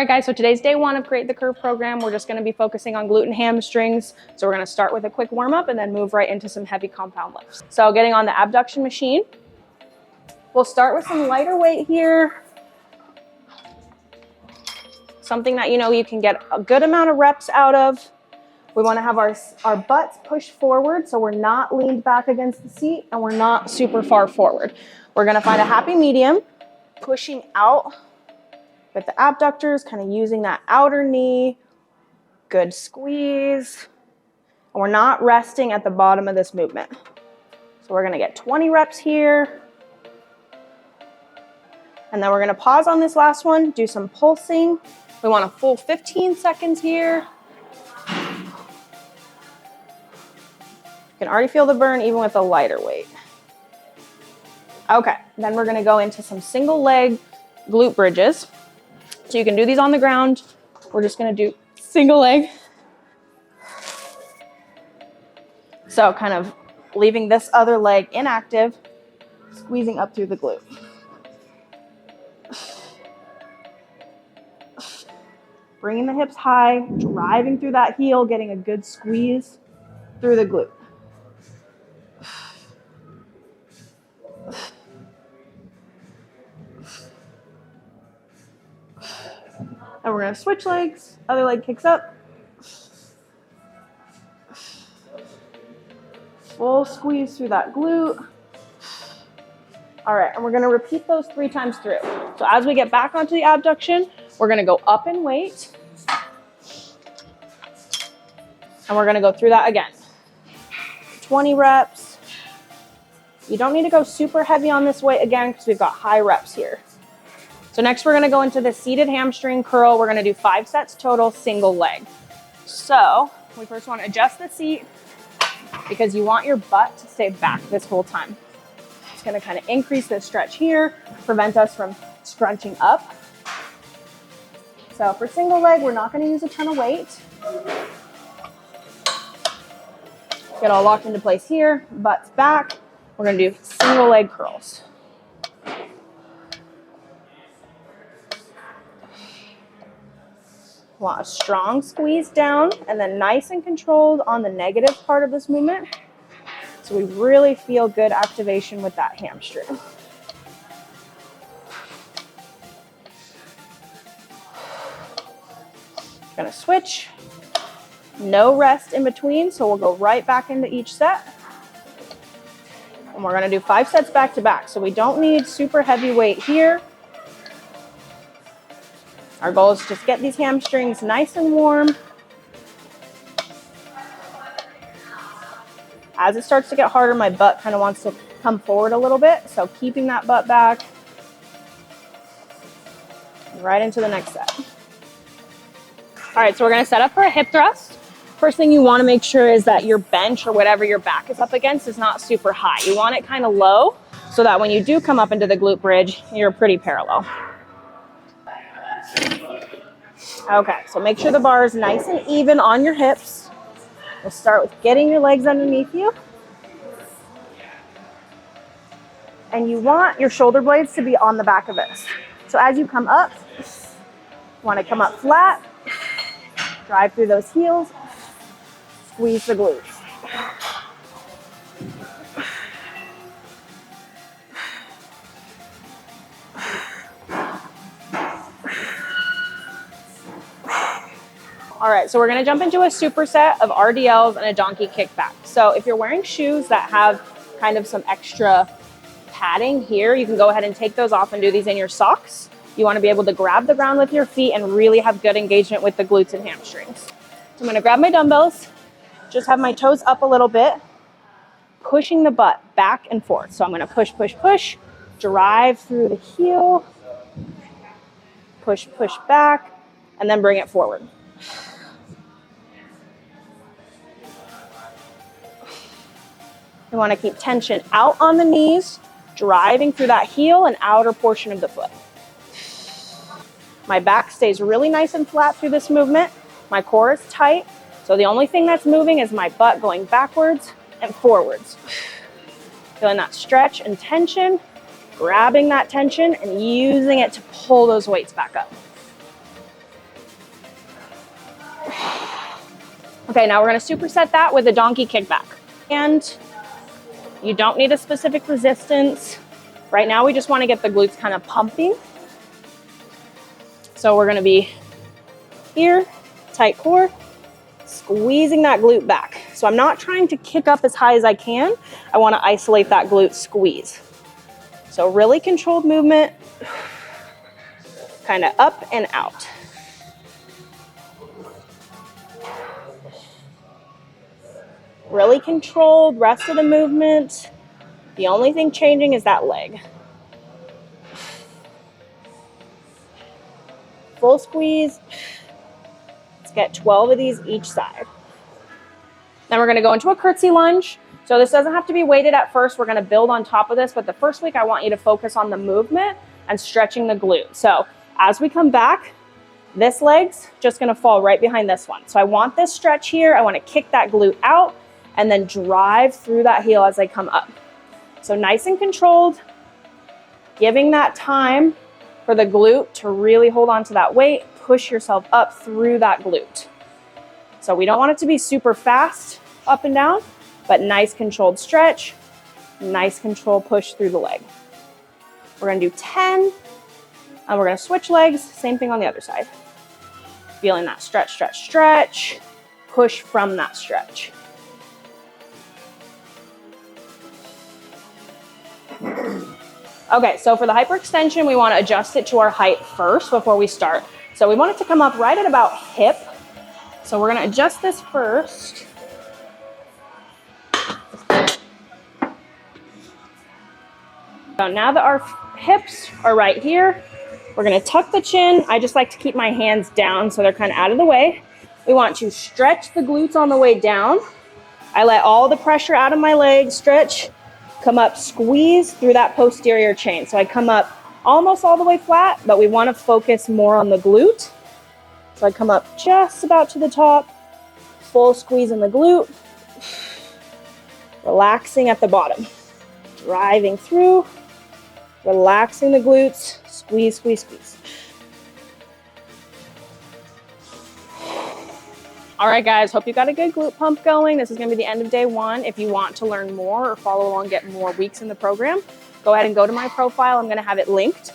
right, guys, so today's day one of Create the Curve program. We're just gonna be focusing on glute and hamstrings. So we're gonna start with a quick warm up and then move right into some heavy compound lifts. So getting on the abduction machine, we'll start with some lighter weight here. Something that you can get a good amount of reps out of. We wanna have our butts pushed forward so we're not leaned back against the seat and we're not super far forward. We're gonna find a happy medium, pushing out with the abductors, kind of using that outer knee, good squeeze. And we're not resting at the bottom of this movement. So we're gonna get 20 reps here. And then we're gonna pause on this last one, do some pulsing. We want a full 15 seconds here. You can already feel the burn even with a lighter weight. Okay, then we're gonna go into some single leg glute bridges. So you can do these on the ground. We're just gonna do single leg. So kind of leaving this other leg inactive, squeezing up through the glute. Bringing the hips high, driving through that heel, getting a good squeeze through the glute. And we're gonna switch legs, other leg kicks up. Full squeeze through that glute. All right, and we're gonna repeat those 3 times through. So as we get back onto the abduction, we're gonna go up in weight. And we're gonna go through that again. 20 reps. You don't need to go super heavy on this weight again because we've got high reps here. So next we're gonna go into the seated hamstring curl. We're gonna do 5 sets total, single leg. So we first wanna adjust the seat because you want your butt to stay back this whole time. It's gonna kind of increase the stretch here, prevent us from scrunching up. So for single leg, we're not gonna use a ton of weight. Get all locked into place here, butt's back. We're gonna do single leg curls. Want a strong squeeze down and then nice and controlled on the negative part of this movement. So we really feel good activation with that hamstring. Gonna switch. No rest in between, so we'll go right back into each set. And we're gonna do 5 sets back to back. So we don't need super heavy weight here. Our goal is to just get these hamstrings nice and warm. As it starts to get harder, my butt kind of wants to come forward a little bit. So keeping that butt back. Right into the next set. All right, so we're gonna set up for a hip thrust. First thing you wanna make sure is that your bench or whatever your back is up against is not super high. You want it kind of low so that when you do come up into the glute bridge, you're pretty parallel. Okay, so make sure the bar is nice and even on your hips. We'll start with getting your legs underneath you. And you want your shoulder blades to be on the back of this. So as you come up, you want to come up flat, drive through those heels, squeeze the glutes. All right, so we're gonna jump into a superset of RDLs and a donkey kickback. So if you're wearing shoes that have kind of some extra padding here, you can go ahead and take those off and do these in your socks. You wanna be able to grab the ground with your feet and really have good engagement with the glutes and hamstrings. So I'm gonna grab my dumbbells, just have my toes up a little bit, pushing the butt back and forth. So I'm gonna push, push, push, drive through the heel, push, push back, and then bring it forward. You want to keep tension out on the knees, driving through that heel and outer portion of the foot. My back stays really nice and flat through this movement. My core is tight, so the only thing that's moving is my butt going backwards and forwards. Feeling that stretch and tension, grabbing that tension and using it to pull those weights back up. Okay, now we're gonna superset that with a donkey kickback. And you don't need a specific resistance. Right now, we just wanna get the glutes kind of pumping. So we're gonna be here, tight core, squeezing that glute back. So I'm not trying to kick up as high as I can. I wanna isolate that glute squeeze. So really controlled movement, kind of up and out. Really controlled, rest of the movement. The only thing changing is that leg. Full squeeze. Let's get 12 of these each side. Then we're gonna go into a curtsy lunge. So this doesn't have to be weighted at first. We're gonna build on top of this, but the first week I want you to focus on the movement and stretching the glute. So as we come back, this leg's just gonna fall right behind this one. So I want this stretch here. I wanna kick that glute out and then drive through that heel as I come up. So nice and controlled, giving that time for the glute to really hold on to that weight, push yourself up through that glute. So we don't want it to be super fast up and down, but nice controlled stretch, nice controlled push through the leg. We're gonna do 10, and we're gonna switch legs, same thing on the other side. Feeling that stretch, stretch, stretch, push from that stretch. Okay, so for the hyperextension, we want to adjust it to our height first before we start. So we want it to come up right at about hip. So we're going to adjust this first. So now that our hips are right here, we're going to tuck the chin. I just like to keep my hands down so they're kind of out of the way. We want to stretch the glutes on the way down. I let all the pressure out of my legs, stretch, come up, squeeze through that posterior chain. So I come up almost all the way flat, but we want to focus more on the glute. So I come up just about to the top, full squeeze in the glute, relaxing at the bottom, driving through, relaxing the glutes, squeeze, squeeze, squeeze. All right, guys, hope you got a good glute pump going. This is gonna be the end of day one. If you want to learn more or follow along, get more weeks in the program, go ahead and go to my profile. I'm gonna have it linked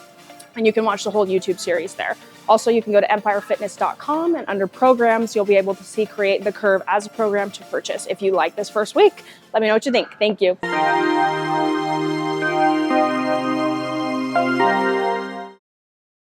and you can watch the whole YouTube series there. Also, you can go to empirefitness.com and under programs, you'll be able to see Create the Curve as a program to purchase. If you like this first week, let me know what you think. Thank you.